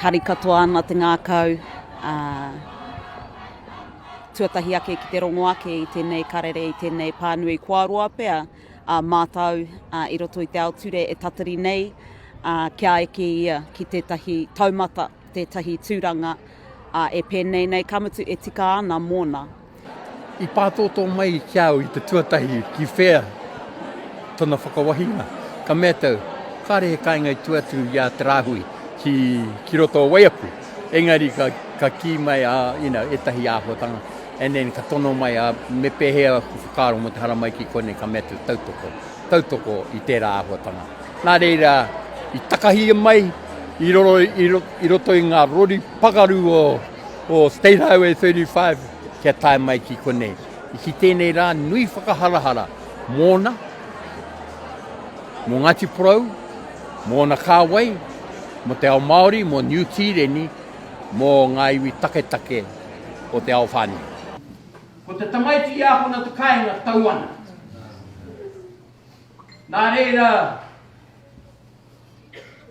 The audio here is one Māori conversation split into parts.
hari katoa ana te ngākau, tuatahi ake ki te rongo ake i tēnei karere, i tēnei pānui kuaroa pea, mātau i roto i te aoture e tatari nei, kia eke ia ki tētahi taumata, tētahi tūranga e pēnei nei kamatu e tika ana mōna. I pātoto mai kia au i te tuatahi ki whea tona whakawahia. Ka mea tau, kāre he kāinga i tuatu i a te rāhui ki roto o Waiapu. Engari ka ki mai etahi āhuatanga. And then ka tono mai me pēhea whakaro mo te hara mai ki kone ka mea tau tautoko i tērā āhuatanga. Nā reira, i takahi mai i roto i ngā rori pakaru o State Highway 35 kia tae mai ki kone. I ki tēnei rā nui whakaharahara mōna, mō Ngāti Porou, mōna Kāwai, mō te ao Māori, mō New Tireni, mō ngā iwi taketake o te ao whāni. Ko te tamaiti i āhona te kāinga tauana. Nā reira,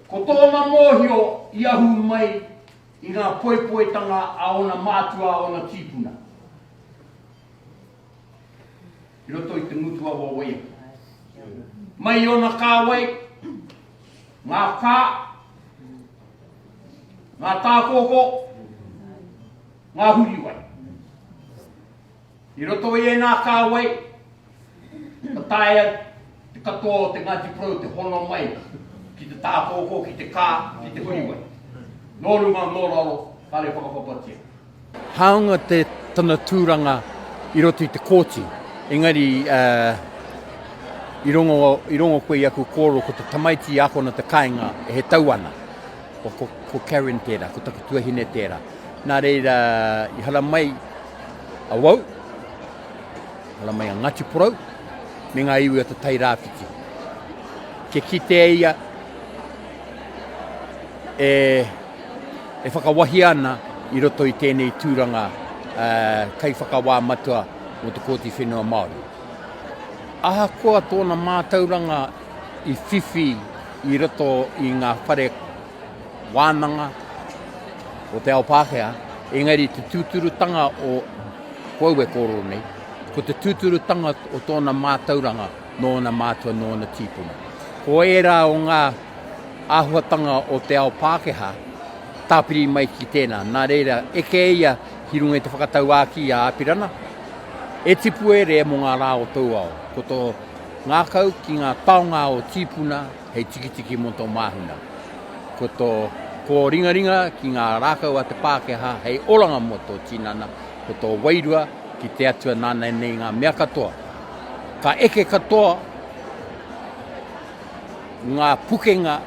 ko tōna mōhio i ahu mai i ngā poepoetanga a ona mātua a ona tīpuna. I roto i te mutua wa Waiapu. Mai ona Kāwai, ngā kā, ngā tākoko, ngā huriwai. I roto i nā Kāwai, ka taia te katoa o te Ngāti Porou te hono mai, ki te tākoko, ki te kā, ki te huriwai. Nō runga, nō raro, kāre whakapapatia. Haunga te tana tūranga i roto i te kōti. Engari, i rongo koe aku kōro ko te tamaiti i ako na te kāinga e he tauana. Ko Karen tērā, ko taku tuahine tērā. Nā reira, i hala mai a wau, hala mai a Ngāti Porou, me ngā iwi a te tai rāpiti. Ke kite ia e whakawahia ana i roto i tēnei tūranga kaiwhakawā matua mo Te Kōti Whenua Māori. Aha koa tōna mātauranga i whiwhi i roto i ngā whare wānanga o te ao Pākehā, engari te tūturutanga o koe kōro nei, ko te tūturutanga o tōna mātauranga nōna mātua nōna tīpuna. Ko era o ngā āhuatanga o te ao Pākehā, tāpiri mai ki tēnā. Nā reira, eke ia hi runga i te whakatau āki a āpirana, e tipu ere mo ngā rā o tau ao. Ko tō ngākau ki ngā taonga o tīpuna hei tiketike mo tō māhuna. Ko ringaringa ki ngā rākau a te Pākehā hei oranga mo tō tinana. Ko tō wairua ki te atua nāna nei ngā mea katoa. Ka eke katoa ngā pukenga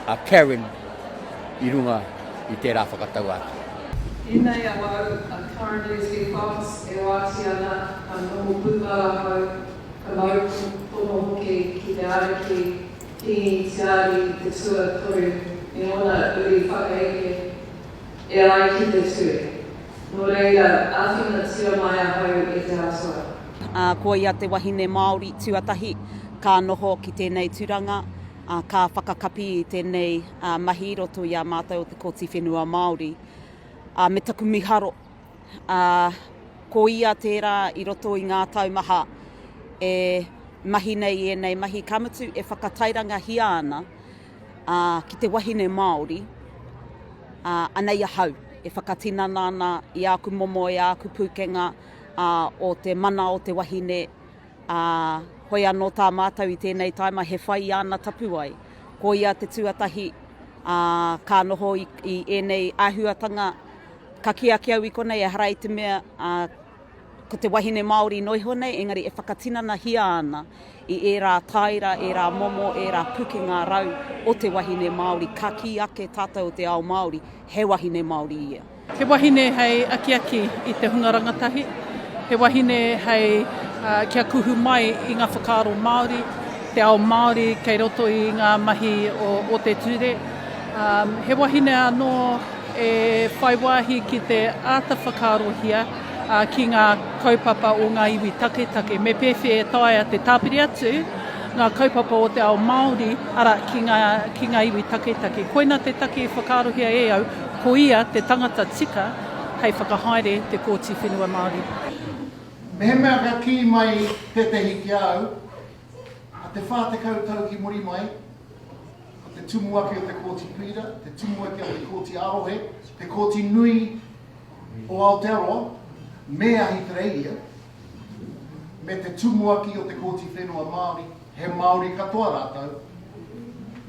a Karen i runga i tērā whakatau ake. Anei a wau, a Tiati Karen Fox, e wāti ana, a noho pūpara hau, ka mau tono hoki ki te ariki, ki tiari te tua toru, e ona uri whakaeke, e ai ki te tue. Nō reira, āwhina tira mai a hau e te asoa. Ko ia te wahine Māori tuatahi, ka noho ki tēnei tūranga, ka whakakapi i tēnei mahi roto i a mātou o Te Kōti Whenua Māori. Me taku miharo, ko ia tērā i roto i ngā taumaha e mahi nei e nei mahi kamatu e whakatairanga hia ana ki te wahine Māori, anei a hau, e whakatinana ana i aku momo, i aku pūkenga o te mana o te wahine, hoi anō tā mātou i tēnei taima he whai ana tapu ai. Ko ia te tuatahi, ka noho i enei āhuatanga, ka kia au i konei e harai te mea ko te wahine Māori noi honei, engari e whakatinana hia ana i e rā taira, e rā momo, e rā pukenga rau o te wahine Māori, ka ki ake tātou o te ao Māori, he wahine Māori ia. He wahine hei aki i te hunga rangatahi, he wahine hei kia kuhu mai i ngā whakaaro Māori, te ao Māori kei roto i ngā mahi o te ture. He wahine anō e whaiwahi ki te āta whakaarohia ki ngā kaupapa o ngā iwi taketake. Me pewhi e taia te tāpiri atu ngā kaupapa o te ao Māori, ara ki ngā iwi taketake. Koina te take whakaarohia e au, ko ia te tangata tika hei whakahaere Te Kōti Whenua Māori. Me mea ka ki mai tetehi ki au, a te whātekau tau ki muri mai, te tumuaki o te Kōti Pira, te tumuaki o te Kōti Arohe, te Kōti Nui o Aotearoa, mea hi Tereia, me te tumuaki o te Kōti Whenua Māori, he Māori katoa rātau,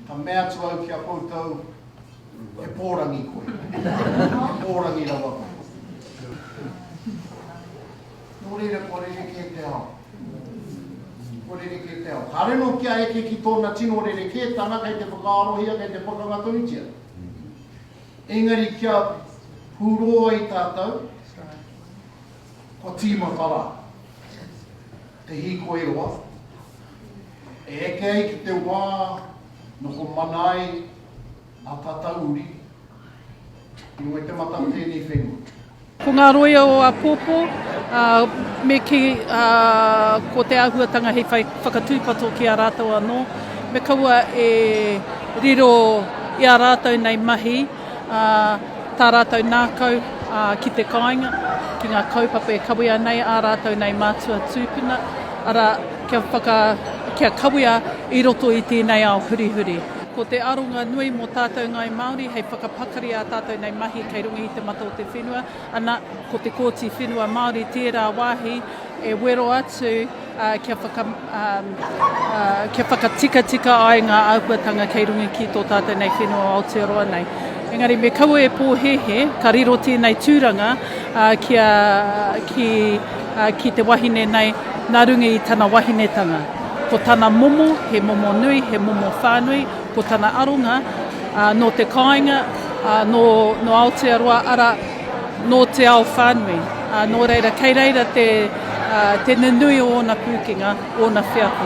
ka mea tuau ki a koutou, e pōrangi koe, pōrangi rawa koe. Nō reira korere ke te ao. Korere ke te ao. Ka reno kia eke ki tōna tino rere ke tanga kei te whakaarohia, kei te whakangatonutia. Engari kia puroa i tātou, ko tīma whara. Te hiko e roa. E eke ai ki te wā, no ko manai, a tātou uri. I oi te mata tēnei whenua. Ko ngā roia o a pōpō, me ki ko te āhuatanga hei whakatūpato ki a rātou anō, me kaua e riro i a rātou nei mahi, tā rātou nākau ki te kāinga, ki ngā kaupapa e kawea nei a rātou nei matua tūpuna, ara kia kawea i roto i tēnei ao hurihuri. Ko te aronga nui mō tātou ngai Māori, hei whakapakari a tātou nei mahi kei rungi i te mata o te whenua, ana ko te Kōti Whenua Māori tērā wāhi e wero atu kia whakatika ai ngā aupuatanga kei rungi ki tō tātou nei whenua o Aotearoa nei. Engari me kaua e pōhehe, ka riro tēnei tūranga ki te wahine nei, nā rungi i tana wahinetanga. Ko tana momo, he momo nui, he momo whānui, ko tana aronga, no te kāinga, no Aotearoa, ara no te ao whānui. Nō reira, kei reira te nunui o ōna pūkinga, o ōna whiako.